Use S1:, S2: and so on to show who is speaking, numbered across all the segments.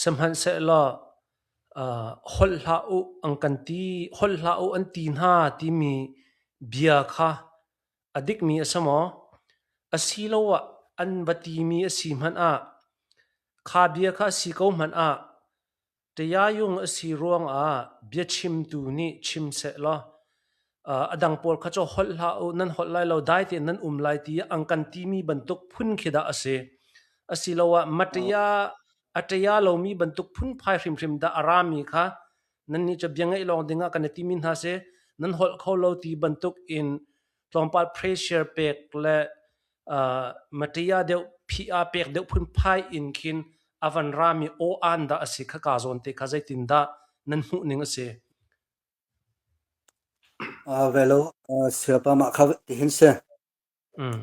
S1: samhan se la hol hla u angkanti hol hla u anti na ti mi bia kha adik mi asamo asilowa an bati mi asim han a kha bia kha si ko man a te ya yung asi ruang a bia chim tu ni chim se la adang por kha cho hol hla u nan hol lai lo dai te nan lai ti angkan ti mi bantuk phun khida ase asilowa matya ataya lo mi bantuk phun phai hrim hrim da arami kha nan ni cha biangai long dinga kan ti min ha se nan hol kho lo ti bantuk in tlompal pressure pek le matya de pia pek de phun phai in khin avan rami o anda asikha ka zon te kha zaitin da nan hu ning ase
S2: velo siapa mak khaw ti hin se
S1: um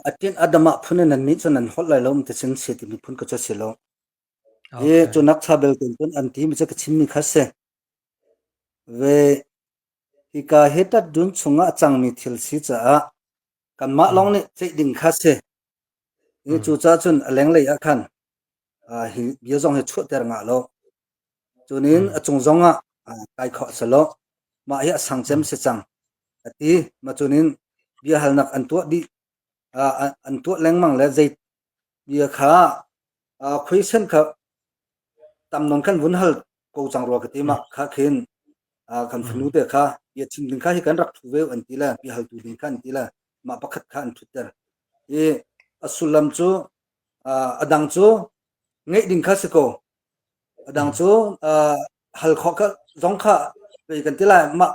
S2: atin adama phun nan ni chuan an hol lai lo te chen se ti mi phun ka cha se lo e
S1: okay
S2: chunak chabel ten pun an ti mi cha ka chim ni khase ve hi ka heta dun chunga chang mi thil si cha a kan ma long ni che ding khase e chu cha chun aleng lei a khan hi bia zong he chu ter nga lo chunin achung zonga kai kho se lo ma ya sang chem se chang ati ma chunin bia halnak an tu di an tu lengmang le zai bia kha khuisen kha tam non kan vun hal ko chang ro ka ti ma kha khin kan phunu te kha ye chim ding kha hi kan rak thu ve an ti la bi hal tu ding kan ti la ma pakhat kha an thuter e asulam chu adang chu ngei ding kha se ko adang chu hal kho ka zong kha ve kan ti la ma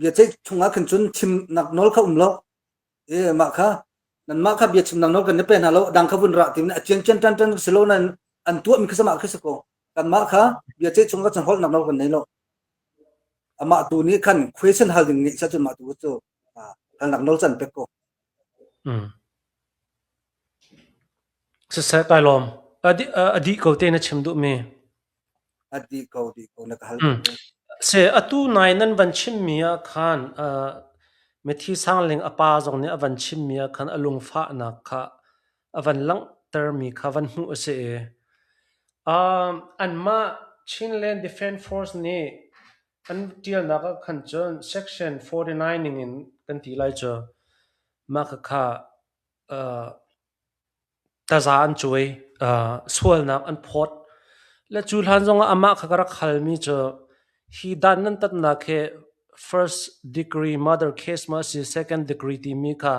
S2: ye che chunga kan chun chim nak nol kha lo e ma kha nan ma kha bi chim nak nol kan ne pen halo dang kha vun ra ti na chen chen tan tan selo nan an tu mi khasa ma khasa ko kan ma kha bi che chunga chan hol nak nol kan nei lo ama tu ni kan question hal ding ni sa chun ma tu chu hal nak nol chan pe ko
S1: sa sa kai lom adi ko te na chim du me
S2: adi ko na ka hal
S1: se atu nai nan van chim mia khan me thi sang leng apa zong ne avan chim mia khan alung fa na kha avan lang ter mi kha van hu ase an ma Chinland Defense Force ni an tial na ka khan chon section 49 ning in kan ti lai cho ma kha ta za an chuai sual na an phot la chul han zong ama khakara khalmi cho hi dan nan tat na khe first degree murder case ma si second degree ti mi kha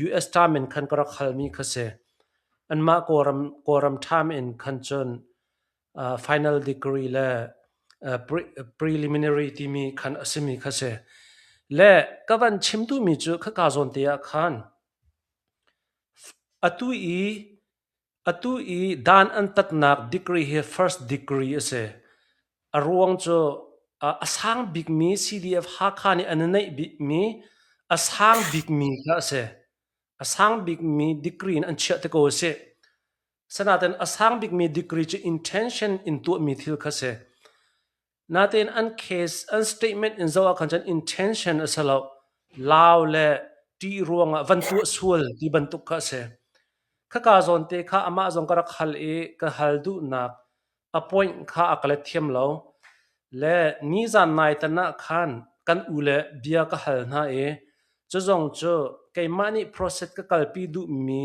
S1: US time in khan kara khalmi khase an ma koram time in khan chon final degree la preliminary ti mi khan asimi khase le kavan chimtu mi chu khaka zon te ya khan atu i dan an tat nak degree he first degree ase arwang cho asang big mi CDF ha khani ananai big mi asang big mi ka se asang big mi degree an chia te ko se sanatan asang big mi degree chi intention into mi thil kha se naten an case an statement in zawa khan intention asalo law le ti ruanga van tu sual ti bantuk kha se khaka zon te kha ama zong kara khal e ka hal du nak appoint kha akale thiam lo le ni zan nai tana khan kan ule bia ka hal na e chu zong chu kai mani process ka kalpi du mi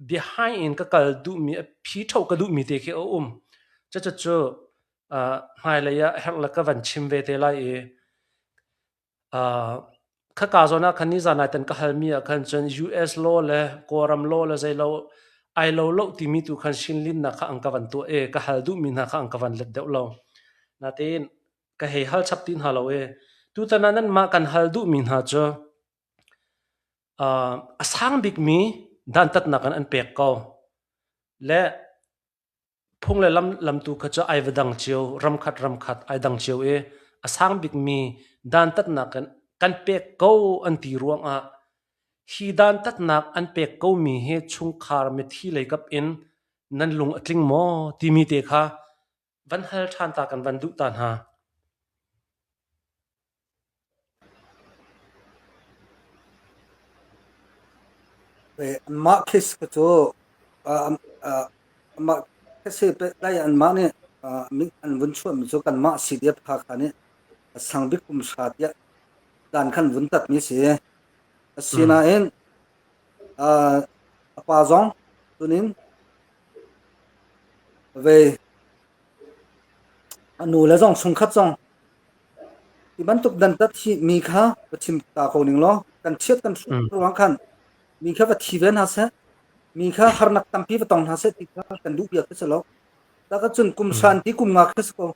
S1: behind in ka kal du mi phi thau ka du mi te khe cha cha chu mai la ya hek la ka van chim ve te lai e khaka zona khani zana tan ka halmi a khan chen US law le koram law le zai lo ai lo ti mi tu khan shin lin na kha angka van tu e ka hal du min na kha angka van let deuh lo na tin ka he hal chap tin halo e tu tananan ma kan hal du min ha cho asang big mi dan tat na kan an pek ko le phung le lam tu kha cho ai vadang chiu ram khat ai dang chiu e asang big mi dan tat na kan pek ko an ti ruang a hi dan tat nak an pek ko mi he chung khar me thi le kap in nan lung atling mo ti mi te kha van hal than ta kan van du tan ha
S2: ma khis ka chu ma kase pe lai an ma ne mi an vun chu mi zo kan ma cdf kha kha ne sangbik kum shat ya dan khan vun tat mi se asina en apa zong tunin về anu la zong sung khat zong ti ban tuk dan tat hi mi kha pachim ta ko ning lo kan chiat kan ruang khan mi kha va thi ven ha se mi kha harnak tampi va tong ha se ti kha kan du pia ka chalo ta ka chun kum san ti kum nga khas ko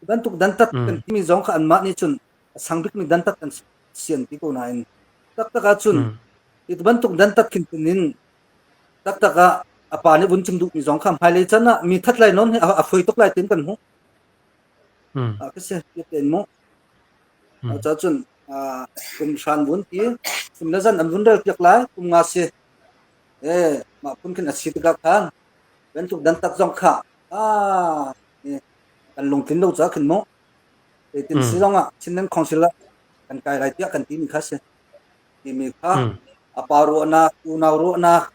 S2: dan tuk dan tat kan mi zong kha an ma ni chun sangbik mi dan tat kan sian ti ko na in tak ka chun ti ban tuk dan tat kin tunin tak ka apa ni bun chung du mi zong kham hai le chana mi that lai non a foi tok lai tin kan hu cái xe cái tiền mốc cho chun cùng sản vốn tí cùng là dân ăn vốn được việc lái cùng ngã xe mà cũng cái là xịt gặp khăn bên chụp đánh tắc dòng khả cần lồng tin đâu cho cần mốc để tiền sử dụng xin nên không xin là cần cài lại tiếc cần tí mình khác xe thì mình khác apa ruộng na u nào ruộng na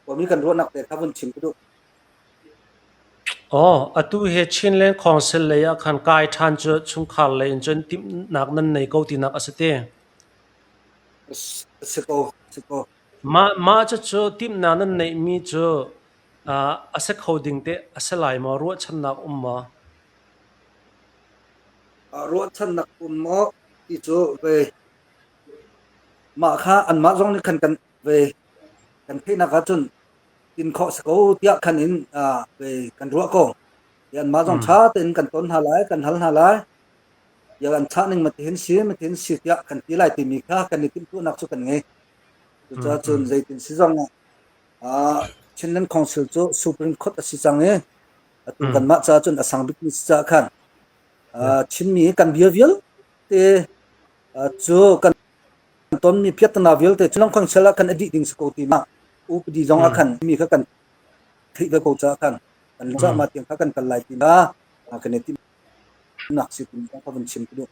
S2: và mình cần ruộng nặng để các vốn chìm cái độ
S1: atu he chin len council le ya khan kai than chu chung khal le chen tim nak nan nei ko ti nak asate
S2: seko
S1: ma chu tim na nan nei mi chu asek holding te asalai ma ru chan nak umma
S2: ruộng chân nặng mo thì chỗ về mà kha ăn mà giống như cần về cần thấy là cái chun tin khó seko tiak khan in về cần ruộng ko yan ma jong cha tin kan ton halai kan hal halai ya kan cha ning matin si ya kan ti lai ti mi kha kan ni tim tu nak chu kan nge cha chun zai tin si jong chinnan council chu supreme court si chang nge tu kan ma cha chun asang bik ni cha khan chin mi kan biavial te chu kan ton mi piat na vial te chung khang sela kan adi ding sko ti ma up di jong a khan mi kha kan thei ve ko cha khan kan cha ma tiang kha kan kal lai ti na kan ni tim nak si kun ka ban chim tu